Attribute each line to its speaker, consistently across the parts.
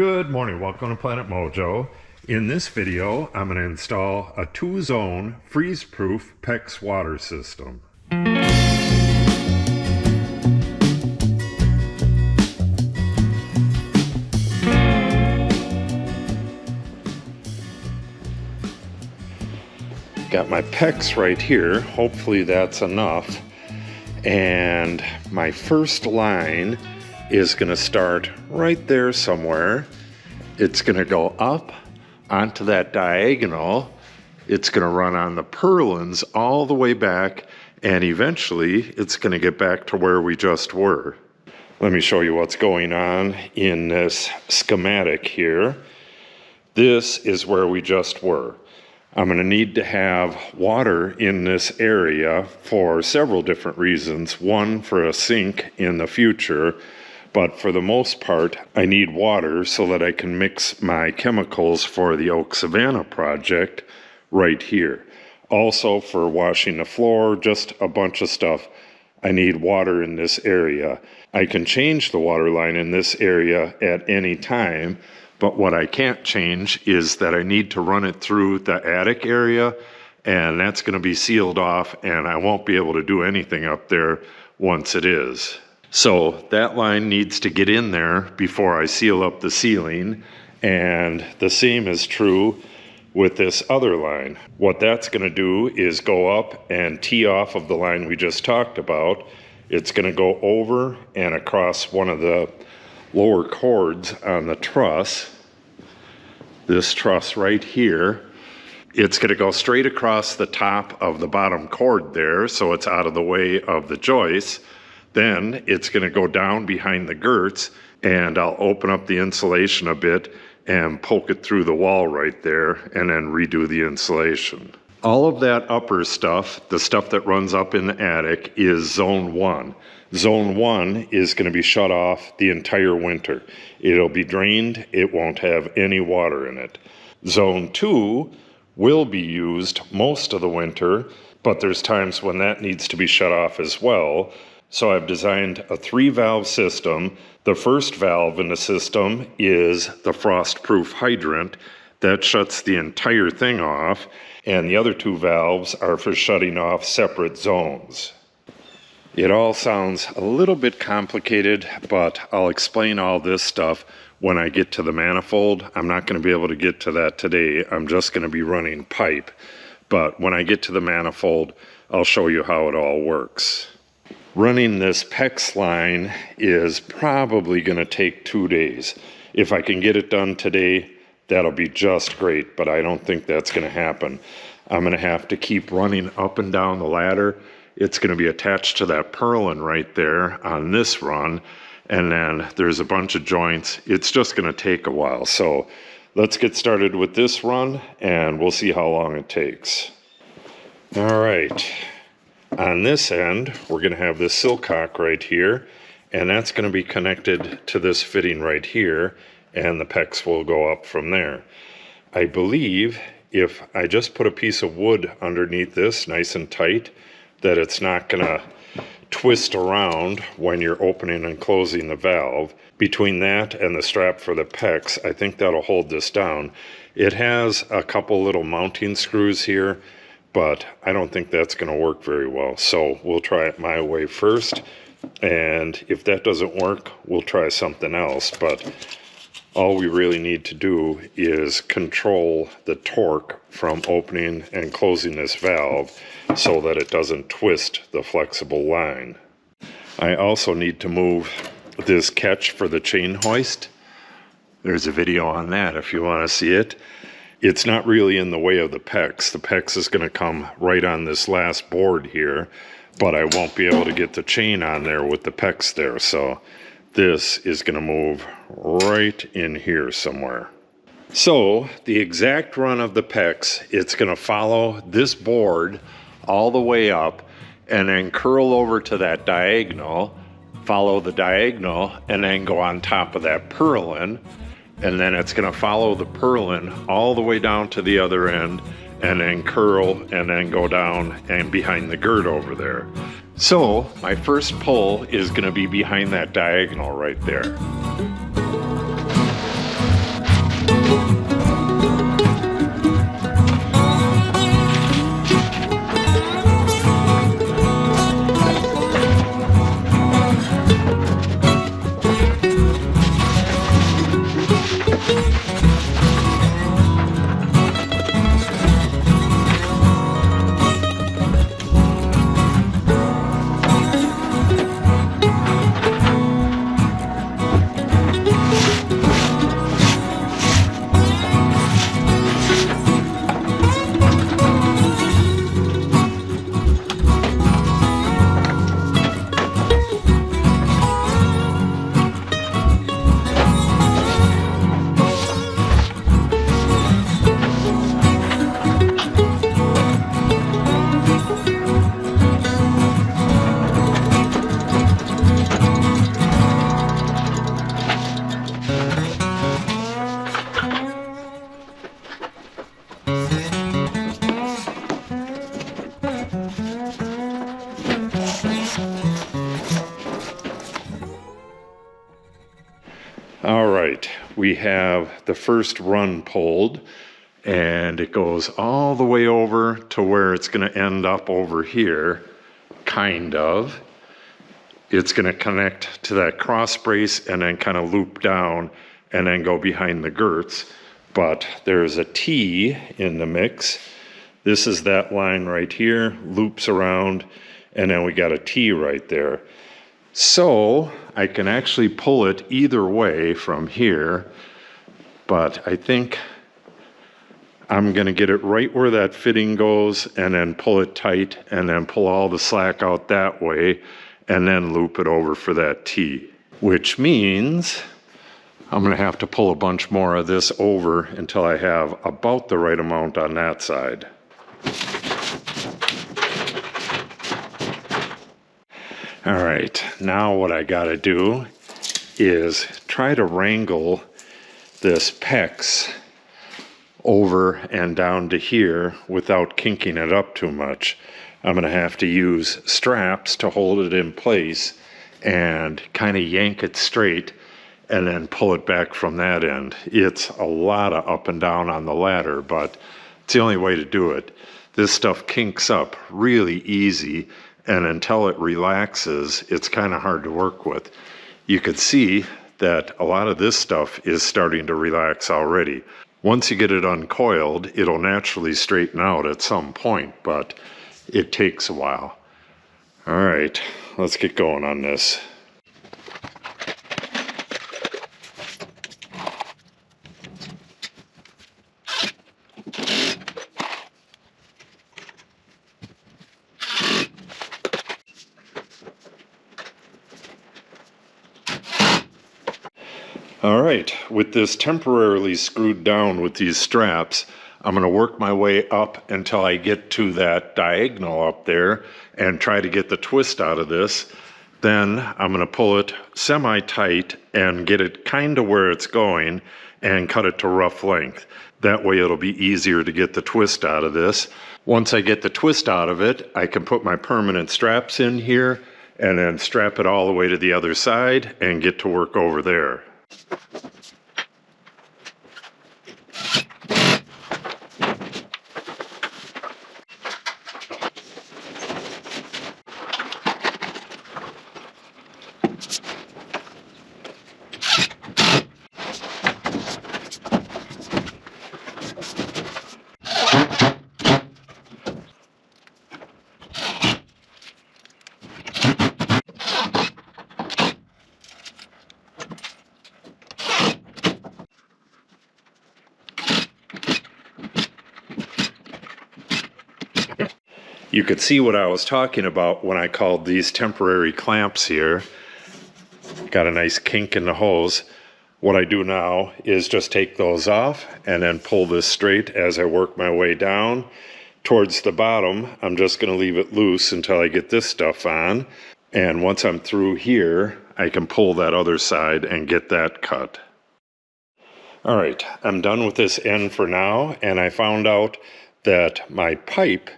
Speaker 1: Good morning, welcome to Planet Mojo. In this video, I'm going to install a 2-zone freeze-proof PEX water system. Got my PEX right here, hopefully that's enough. And my first line is going to start right there somewhere. It's going to go up onto that diagonal. It's going to run on the purlins all the way back, and eventually it's going to get back to where we just were. Let me show you what's going on in this schematic here. This is where we just were. I'm going to need to have water in this area for several different reasons. One, for a sink in the future. But for the most part, I need water so that I can mix my chemicals for the Oak Savannah project right here. Also for washing the floor, just a bunch of stuff. I need water in this area. I can change the water line in this area at any time, but what I can't change is that I need to run it through the attic area, and that's going to be sealed off, and I won't be able to do anything up there once it is. So that line needs to get in there before I seal up the ceiling, and the same is true with this other line. What that's going to do is go up and tee off of the line we just talked about. It's going to go over and across one of the lower cords on the truss, this truss right here. It's going to go straight across the top of the bottom cord there, so it's out of the way of the joists. Then it's going to go down behind the girts, and I'll open up the insulation a bit and poke it through the wall right there, and then redo the insulation. All of that upper stuff, the stuff that runs up in the attic, is zone 1. Zone 1 is going to be shut off the entire winter. It'll be drained, it won't have any water in it. Zone 2 will be used most of the winter, but there's times when that needs to be shut off as well. So I've designed a 3-valve system. The first valve in the system is the frost-proof hydrant. That shuts the entire thing off, and the other 2 valves are for shutting off separate zones. It all sounds a little bit complicated, but I'll explain all this stuff when I get to the manifold. I'm not going to be able to get to that today. I'm just going to be running pipe. But when I get to the manifold, I'll show you how it all works. Running this PEX line is probably going to take 2 days. If I can get it done today, that'll be just great, but I don't think that's going to happen. I'm going to have to keep running up and down the ladder. It's going to be attached to that purlin right there on this run, and then there's a bunch of joints. It's just going to take a while. So let's get started with this run, and we'll see how long it takes. All right. On this end, we're going to have this silcock right here, and that's going to be connected to this fitting right here, and the PEX will go up from there. I believe if I just put a piece of wood underneath this nice and tight, that it's not going to twist around when you're opening and closing the valve. Between that and the strap for the PEX, I think that'll hold this down. It has a couple little mounting screws here, but I don't think that's going to work very well. So we'll try it my way first, and if that doesn't work, we'll try something else. But all we really need to do is control the torque from opening and closing this valve so that it doesn't twist the flexible line. I also need to move this catch for the chain hoist. There's a video on that if you want to see it. It's not really in the way of the PEX. The PEX is going to come right on this last board here, but I won't be able to get the chain on there with the PEX there. So this is going to move right in here somewhere. So the exact run of the PEX, it's going to follow this board all the way up and then curl over to that diagonal, follow the diagonal, and then go on top of that purlin. And then it's going to follow the purlin all the way down to the other end, and then curl and then go down and behind the girt over there. So my first pull is going to be behind that diagonal right there. right, we have the first run pulled, and it goes all the way over to where it's going to end up over here, kind of. It's going to connect to that cross brace and then kind of loop down and then go behind the girts. But there's a T in the mix. This is that line right here, loops around, and then we got a T right there. So I can actually pull it either way from here, but I think I'm going to get it right where that fitting goes and then pull it tight and then pull all the slack out that way and then loop it over for that T, which means I'm going to have to pull a bunch more of this over until I have about the right amount on that side. All right, now what I got to do is try to wrangle this PEX over and down to here without kinking it up too much. I'm going to have to use straps to hold it in place and kind of yank it straight and then pull it back from that end. It's a lot of up and down on the ladder, but it's the only way to do it. This stuff kinks up really easy, and until it relaxes, it's kind of hard to work with. You could see that a lot of this stuff is starting to relax already. Once you get it uncoiled, it'll naturally straighten out at some point, but it takes a while. All right, let's get going on this. All right, with this temporarily screwed down with these straps, I'm going to work my way up until I get to that diagonal up there and try to get the twist out of this. Then I'm going to pull it semi-tight and get it kind of where it's going and cut it to rough length. That way it'll be easier to get the twist out of this. Once I get the twist out of it, I can put my permanent straps in here and then strap it all the way to the other side and get to work over there. You could see what I was talking about when I called these temporary clamps here. Got a nice kink in the hose. What I do now is just take those off and then pull this straight as I work my way down. Towards the bottom, I'm just going to leave it loose until I get this stuff on. And once I'm through here, I can pull that other side and get that cut. All right, I'm done with this end for now, and I found out that my pipe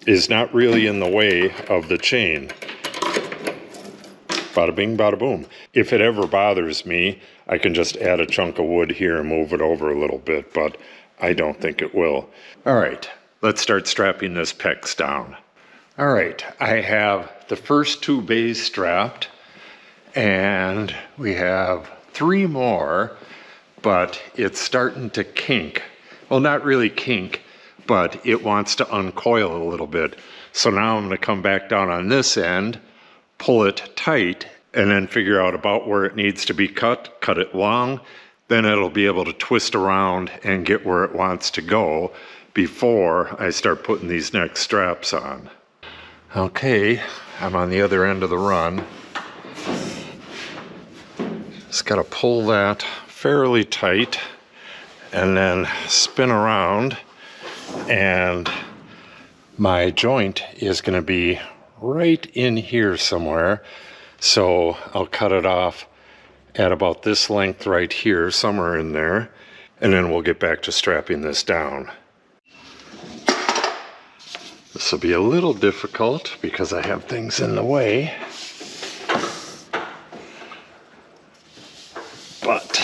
Speaker 1: is not really in the way of the chain. Bada bing, bada boom. If it ever bothers me, I can just add a chunk of wood here and move it over a little bit, but I don't think it will. All right, let's start strapping this PEX down. All right, I have the first two bays strapped, and we have 3 more, but it's starting to kink. Well, not really kink, but it wants to uncoil a little bit. So now I'm going to come back down on this end, pull it tight, and then figure out about where it needs to be cut it long. Then it'll be able to twist around and get where it wants to go before I start putting these next straps on. Okay, I'm on the other end of the run. Just got to pull that fairly tight and then spin around. And my joint is going to be right in here somewhere, so I'll cut it off at about this length right here, somewhere in there, and then we'll get back to strapping this down. This will be a little difficult because I have things in the way, but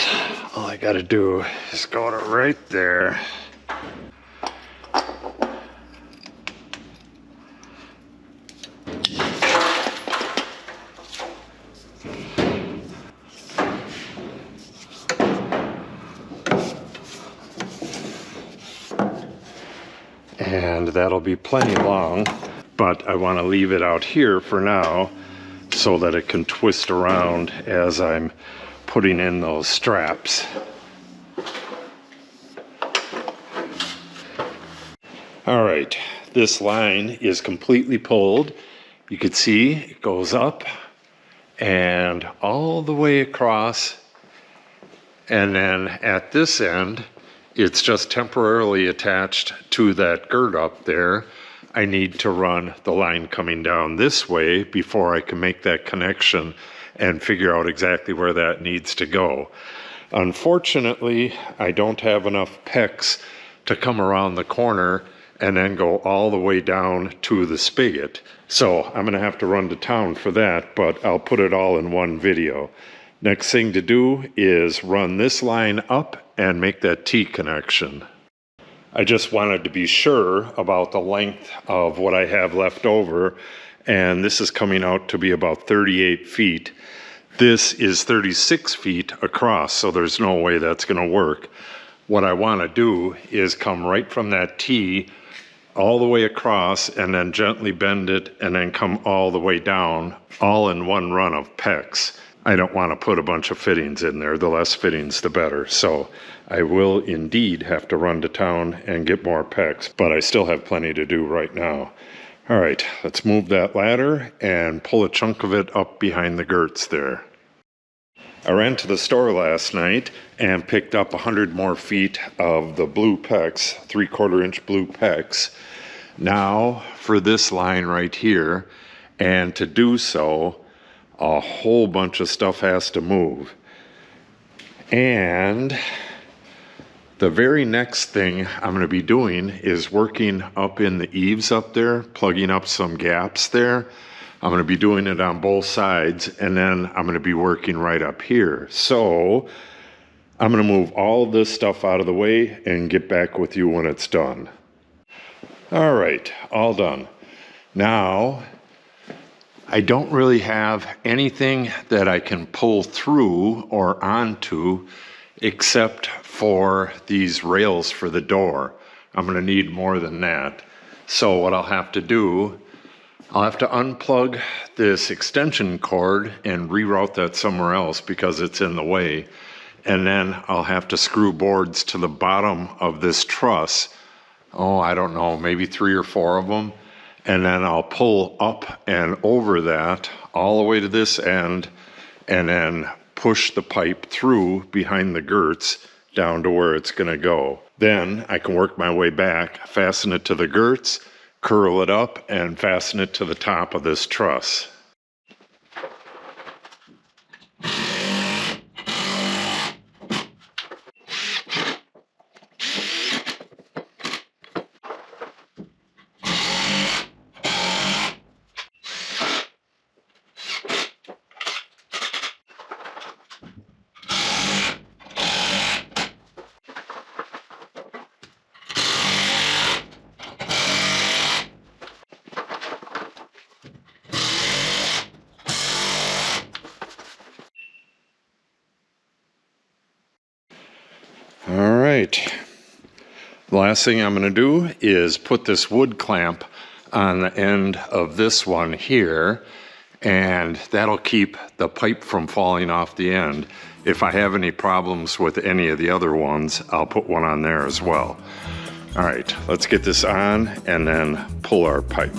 Speaker 1: I gotta do is go to right there. And that'll be plenty long, but I want to leave it out here for now so that it can twist around as I'm putting in those straps. All right, this line is completely pulled. You can see it goes up and all the way across, and then at this end it's just temporarily attached to that gird up there. I need to run the line coming down this way before I can make that connection and figure out exactly where that needs to go. Unfortunately, I don't have enough PEX to come around the corner and then go all the way down to the spigot. So I'm gonna have to run to town for that, but I'll put it all in one video. Next thing to do is run this line up and make that T connection. I just wanted to be sure about the length of what I have left over, and this is coming out to be about 38 feet. This is 36 feet across, so there's no way that's gonna work. What I wanna do is come right from that T all the way across and then gently bend it and then come all the way down, all in one run of PEX. I don't want to put a bunch of fittings in there. The less fittings, the better. So I will indeed have to run to town and get more PEX, but I still have plenty to do right now. All right, let's move that ladder and pull a chunk of it up behind the girts there. I ran to the store last night and picked up 100 more feet of the blue PEX, 3/4 inch blue PEX. Now for this line right here, and to do so, a whole bunch of stuff has to move. And the very next thing I'm going to be doing is working up in the eaves up there, plugging up some gaps there. I'm going to be doing it on both sides, and then I'm going to be working right up here. So I'm going to move all of this stuff out of the way and get back with you when it's done. All right, all done. Now, I don't really have anything that I can pull through or onto except for these rails for the door. I'm going to need more than that. So what I'll have to do, I'll have to unplug this extension cord and reroute that somewhere else because it's in the way. And then I'll have to screw boards to the bottom of this truss. Oh, I don't know, maybe 3 or 4 of them. And then I'll pull up and over that all the way to this end and then push the pipe through behind the girts down to where it's going to go. Then I can work my way back, fasten it to the girts, curl it up, and fasten it to the top of this truss. All right, the last thing I'm going to do is put this wood clamp on the end of this one here, and that'll keep the pipe from falling off the end. If I have any problems with any of the other ones, I'll put one on there as well. All right, let's get this on and then pull our pipe.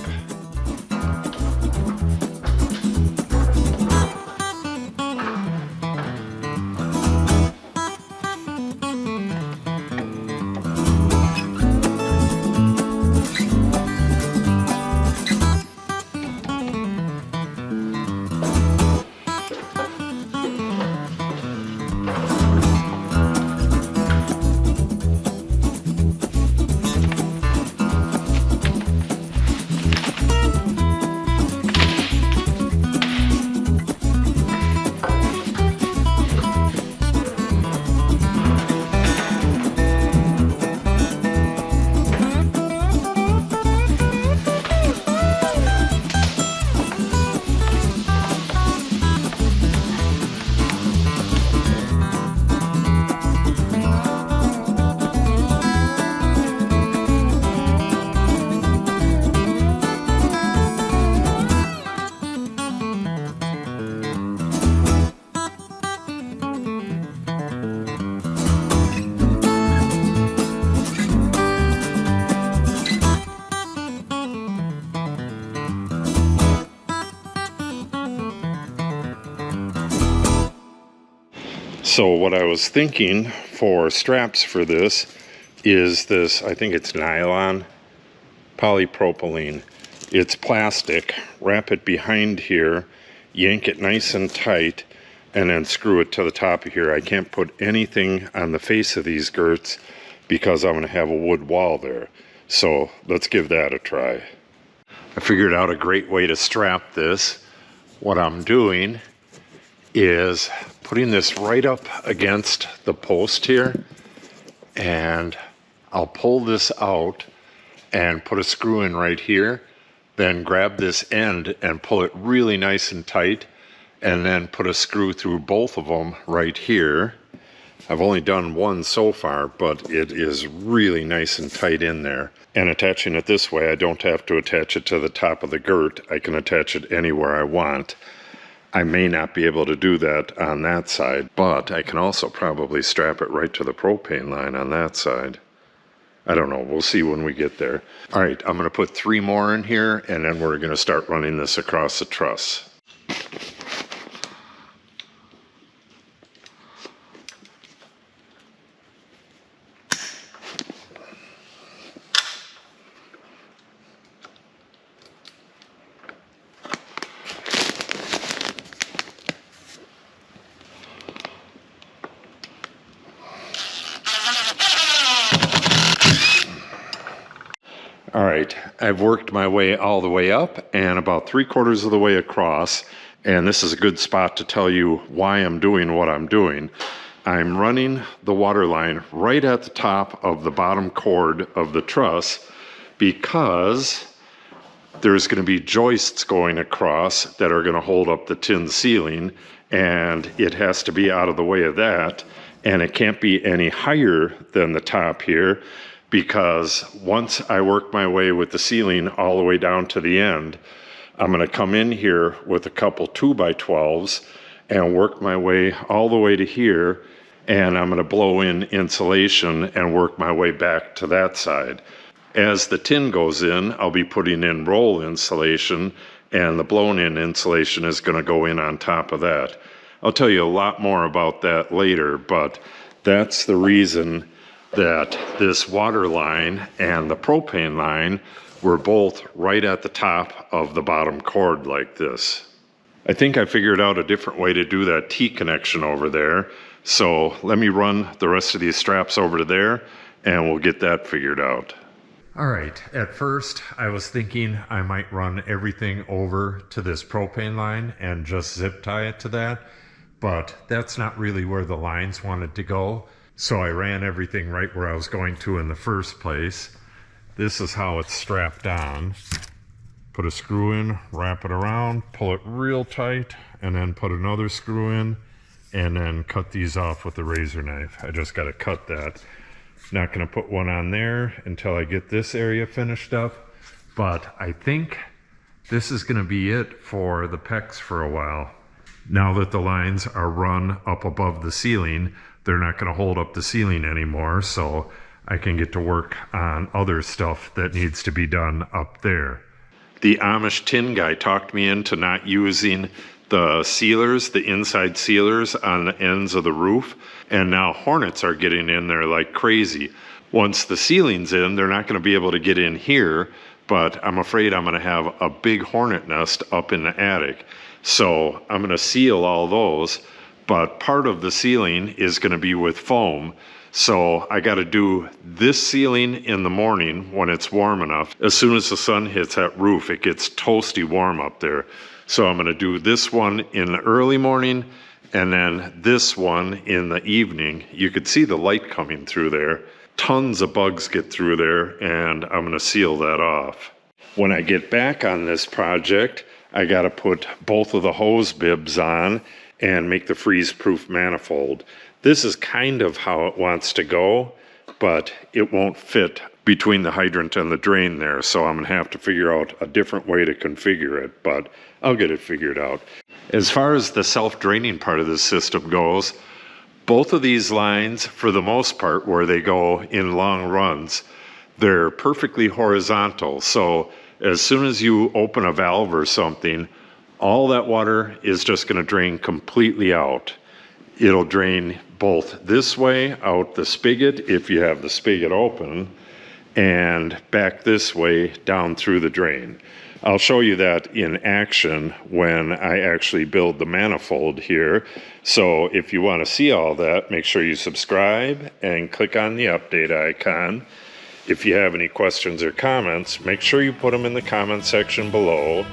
Speaker 1: So what I was thinking for straps for this is this, I think it's nylon, polypropylene. It's plastic. Wrap it behind here, yank it nice and tight, and then screw it to the top of here. I can't put anything on the face of these girts because I'm going to have a wood wall there. So let's give that a try. I figured out a great way to strap this. What I'm doing is putting this right up against the post here, and I'll pull this out and put a screw in right here, then grab this end and pull it really nice and tight, and then put a screw through both of them right here. I've only done one so far, but it is really nice and tight in there. And attaching it this way, I don't have to attach it to the top of the girt. I can attach it anywhere I want. I may not be able to do that on that side, but I can also probably strap it right to the propane line on that side. I don't know, we'll see when we get there. All right, I'm gonna put 3 more in here, and then we're gonna start running this across the truss. All right, I've worked my way all the way up and about 3/4 of the way across, and this is a good spot to tell you why I'm doing what I'm doing. I'm running the water line right at the top of the bottom cord of the truss because there's going to be joists going across that are going to hold up the tin ceiling, and it has to be out of the way of that, and it can't be any higher than the top here, because once I work my way with the ceiling all the way down to the end, I'm going to come in here with a couple 2x12s and work my way all the way to here, and I'm going to blow in insulation and work my way back to that side. As the tin goes in, I'll be putting in roll insulation, and the blown in insulation is going to go in on top of that. I'll tell you a lot more about that later, but that's the reason that this water line and the propane line were both right at the top of the bottom cord like this. I think I figured out a different way to do that T connection over there. So let me run the rest of these straps over to there and we'll get that figured out. All right, at first I was thinking I might run everything over to this propane line and just zip tie it to that, but that's not really where the lines wanted to go. So I ran everything right where I was going to in the first place. This is how it's strapped on. Put a screw in, wrap it around, pull it real tight, and then put another screw in, and then cut these off with a razor knife. I just got to cut that. Not going to put one on there until I get this area finished up, but I think this is going to be it for the PEX for a while. Now that the lines are run up above the ceiling, they're not going to hold up the ceiling anymore, so I can get to work on other stuff that needs to be done up there. The Amish tin guy talked me into not using the sealers, the inside sealers on the ends of the roof, and now hornets are getting in there like crazy. Once the ceiling's in, they're not going to be able to get in here, but I'm afraid I'm going to have a big hornet nest up in the attic. So I'm going to seal all those, but part of the ceiling is going to be with foam. So I got to do this ceiling in the morning when it's warm enough. As soon as the sun hits that roof, it gets toasty warm up there. So I'm going to do this one in the early morning and then this one in the evening. You could see the light coming through there. Tons of bugs get through there, and I'm going to seal that off. When I get back on this project, I got to put both of the hose bibs on and make the freeze-proof manifold. This is kind of how it wants to go, but it won't fit between the hydrant and the drain there, so I'm gonna have to figure out a different way to configure it, but I'll get it figured out. As far as the self-draining part of the system goes, both of these lines, for the most part, where they go in long runs, they're perfectly horizontal, so as soon as you open a valve or something, all that water is just going to drain completely out. It'll drain both this way out the spigot if you have the spigot open, and back this way down through the drain. I'll show you that in action when I actually build the manifold here. So if you want to see all that, make sure you subscribe and click on the update icon. If you have any questions or comments, make sure you put them in the comment section below.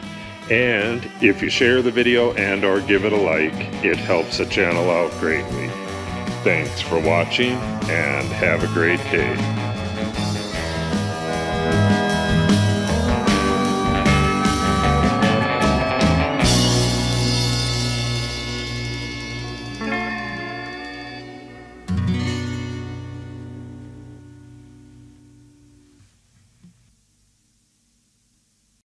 Speaker 1: And if you share the video and or give it a like, it helps the channel out greatly. Thanks for watching and have a great day.